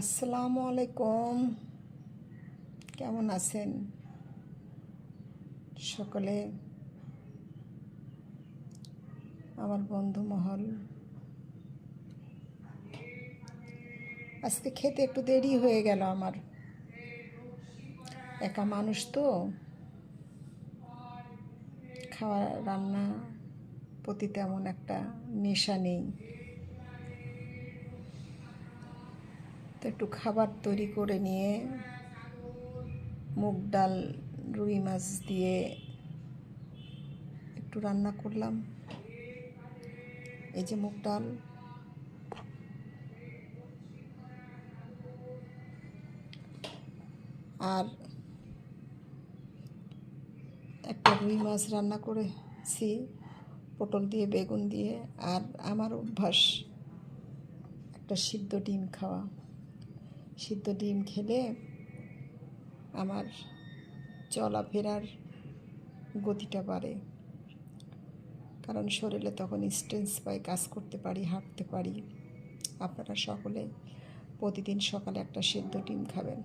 আসসালামু আলাইকুম। কেমন আছেন সকলে? আমার বন্ধু মহল, আজকে খেতে একটু দেরি হয়ে গেল। আমার একা মানুষ তো, খাওয়া রান্না প্রতি তেমন একটা নেশা নেই, তো একটু খাবার তৈরি করে নিয়ে মুগ ডাল রুই মাছ দিয়ে একটু রান্না করলাম। এই যে মুগ ডাল, আর একটা রুই মাছ রান্না করেছি পটল দিয়ে, বেগুন দিয়ে। আর আমার অভ্যাস একটা সিদ্ধ ডিম খাওয়া। সিদ্ধ ডিম খেলে আমার চলাফেরার গতিটা বাড়ে, কারণ শরীরে তখন স্ট্রেস পাই, কাজ করতে পারি, হাঁটতে পারি। আপনারা সকলে প্রতিদিন সকালে একটা সিদ্ধ ডিম খাবেন।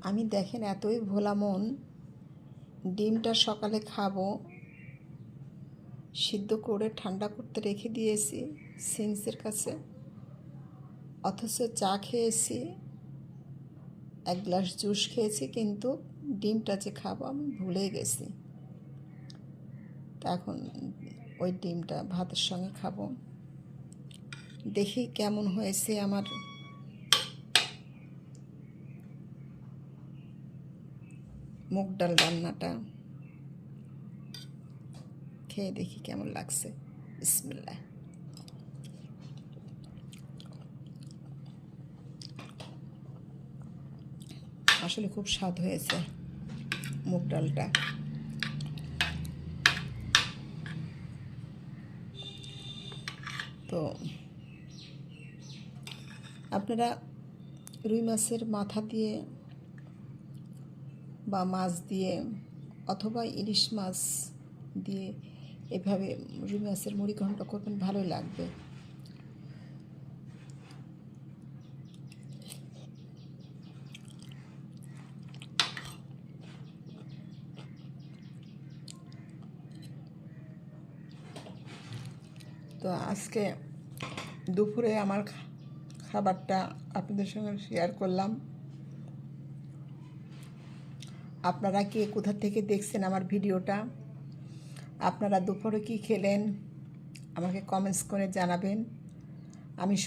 আমি দেখেন এতই ভোলা মন, ডিমটা সকালে খাবো, সিদ্ধ করে ঠান্ডা করতে রেখে দিয়েছি সিঙ্কসের কাছে, অথচ চা খেয়েছি, এক গ্লাস জুস খেয়েছি, কিন্তু ডিমটা যে খাবো আমি ভুলে গেছি। তা এখন ওই ডিমটা ভাতের সঙ্গে খাবো। দেখি কেমন হয়েছে আমার মুগ ডাল রান্নাটা, খেয়ে দেখি কেমন লাগছে। বিসমিল্লাহ। আসলে খুব স্বাদ হয়েছে মুগ ডালটা। তো আপনারা রুই মাছের মাথা দিয়ে বা মাছ দিয়ে অথবা ইলিশ মাছ দিয়ে এভাবে রুই মাছের মুড়ি ঘন্ট করবেন, ভালোই লাগবে। তো আজকে দুপুরে আমার খাবারটা আপনাদের সঙ্গে শেয়ার করলাম। আপনারা কে কোথা থেকে দেখছেন আমার ভিডিওটা, আপনারা দুপুরে কী খেলেন আমাকে কমেন্টস করে জানাবেন। আমি